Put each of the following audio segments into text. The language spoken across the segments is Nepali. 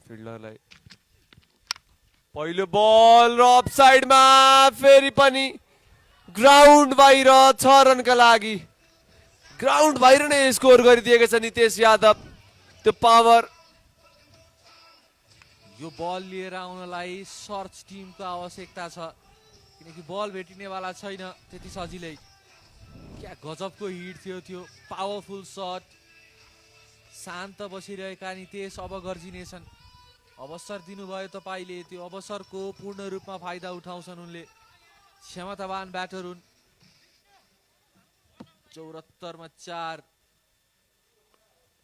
फिल्डरलाई पहिलो बल र अफ साइडमा फेरि पनि ग्राउन्ड बाहिर 6 रनका लागि ग्राउन्ड बाहिर नै स्कोर गरिदिएका छन् नितेश यादव। त्यो पावर यो बल लिएर आउनलाई सर्च टिमको आवश्यकता छ किनकि बल भेटिनेवाला छैन त्यति सजिलै। क्या गजबको हिट थियो त्यो पावरफुल शट। शान्त बसिरहेका नितेश अब गर्जिनेछन्। अवसर दिनुभयो तपाईले, त्यो अवसरको पूर्ण रूपमा फाइदा उठाउँछन् उनले। क्षमतावान ब्याटर हुन्। 74 मा 4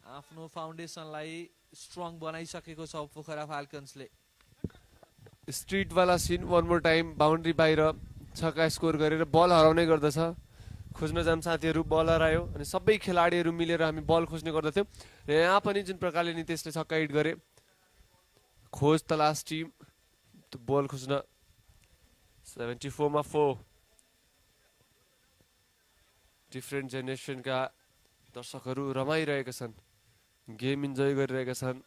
आफ्नो फाउन्डेसनलाई स्ट्रङ बनाइसकेको छ पोखरा फाल्कन्सले। स्ट्रिट वाला सिन वान मोर टाइम बाउन्ड्री बाहिर छक्का स्कोर गरेर बल हराउने गर्दछ। खोज्न जाम साथीहरू बल हरायो अनि सबै खेलाडीहरू मिलेर हामी बल खोज्ने गर्दथ्यौँ र यहाँ पनि जुन प्रकारले नितेशले छक्का हिट गरे खोज तलास टिम बल खोज्न 74 मा 4 डिफ्रेन्ट जेनेरेसनका दर्शकहरू रमाइरहेका छन्, गेम इन्जोय गरिरहेका छन्।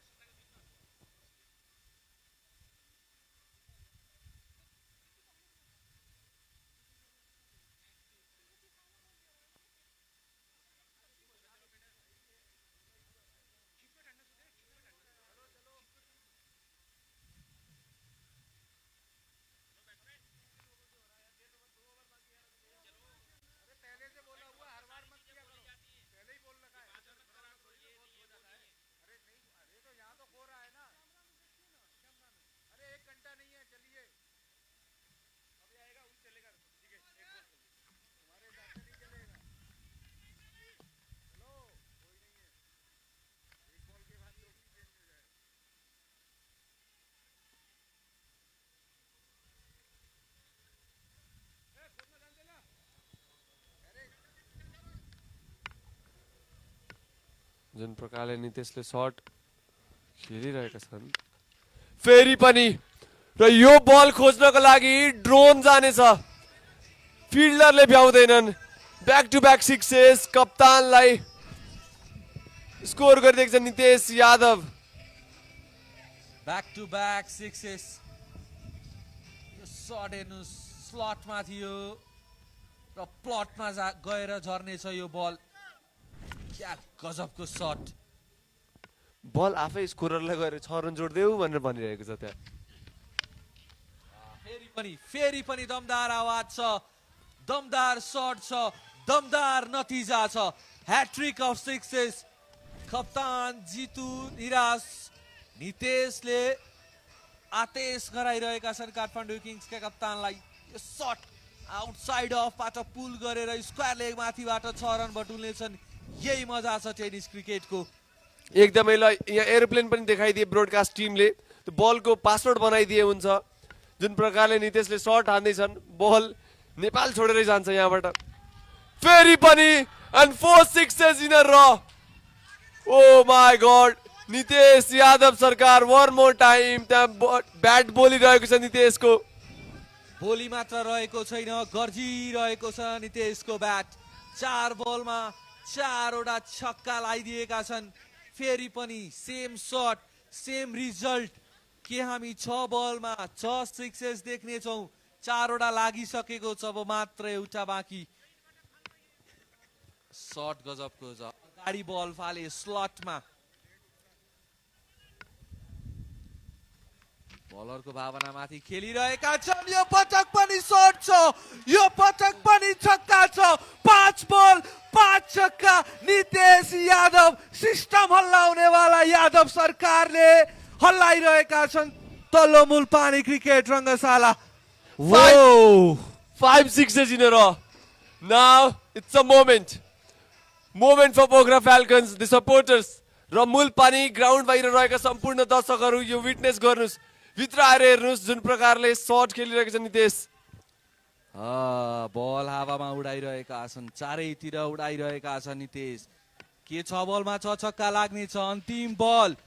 जुन प्रकारले नितेशले शट खेलिरहेका छन् फेरि पनि र यो बल खोज्नको लागि ड्रोन जानेछ। फिल्डरले भ्याउँदैनन्। ब्याक टु ब्याक सिक्सेस कप्तानलाई स्कोर गरिदिएको छ Nitesh Yadav. Back to back sixes. यो शट हेर्नु स्लटमा थियो र प्लटमा गएर झर्नेछ यो बल। क्या गजबको शट। बल आफै स्कोररलाई गएर 6 रन जोड्देऊ भनेर भनिरहेको छ त्यहाँ। फेरि पनि दमदार आवाज छ, दमदार शट छ, दमदार नतिजा छ। Hat-trick of sixes. कप्तान जितु निराश नितेशले आदेश गराइरहेका छन् काठमाडौँ किङ्सका कप्तानलाई। यो शट आउटसाइड अफबाट पुल गरेर स्क्वायर लेग माथिबाट 6 रन बटुल्नेछन्। यही मजा छ टेनिस क्रिकेटको। एकदमै ल यहाँ एरोप्लेन पनि देखाइदिए ब्रोडकास्ट टिमले। त्यो बलको पासवर्ड बनाइदिए हुन्छ। जुन प्रकारले नितेशले शट हान्दैछन् बल नेपाल छोडेरै जान्छ यहाँबाट। फेरि पनि and 4 sixes in a row. Oh my God Nitesh Yadav सरकार वन मोर टाइम। त्यहाँ ब्याट बोलिरहेको छ नितेशको। बोली मात्र रहेको छैन, गर्जिरहेको छ नितेशको ब्याट। 4 बलमा 4 वटा छक्का लगाइदिएका छन्। फेरि पनि सेम शट सेम रिजल्ट। के हामी 6 बलमा 6 सिक्सेस देख्ने छौं? 4 वटा लागिसकेको छ, अब मात्र एउटा बाँकी। शट गजबको छ। गाडी बल फाले स्लटमा। बलरको भावना माथि खेलिरहेका छन्। यो पटक पनि शट छ, यो पटक पनि छक्का छ। 5 बल 5 छक्का। नितेश यादव सिस्टम हल्लाउनेवाला यादव सरकारले हल्लाइरहेका छन् तल्लो मुलपानी क्रिकेट रङ्गशाला। 5 sixes in a row. Now it's a moment for Pokhara falcons the supporters र मुलपानी ग्राउन्ड बाहिर रहेका सम्पूर्ण दर्शकहरू यो विटनेस गर्नुस्, भित्र आएर हेर्नुस् जुन प्रकारले शट खेलिरहेको छ नितेश। बल हावामा उडाइरहेका छन्, चारैतिर उडाइरहेका छन् नितेश। के 6 बलमा 6 छक्का लाग्ने छ? अन्तिम बल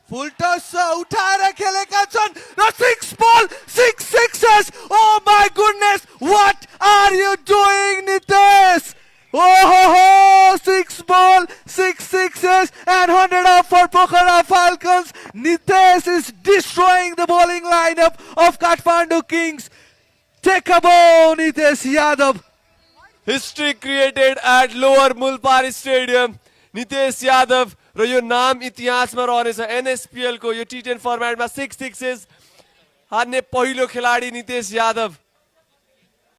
फुल टस उठाएर खेलेका छन् र 6 ball 6 sixes. Oh my goodness, what are you doing Nitesh? Oh, 6 ball, 6 sixes, and 100 up for Pokhara Falcons. Nitesh is destroying the bowling lineup of Kathmandu Kings. Take a bow, Nitesh Yadav. History created at lower Mulpani stadium Nitesh Yadav र यो नाम इतिहासमा रहनेछ एनएसपीएल को यो टी10 फर्मेटमा 6 सिक्सेस हान्ने पहिलो खेलाडी नितेश यादव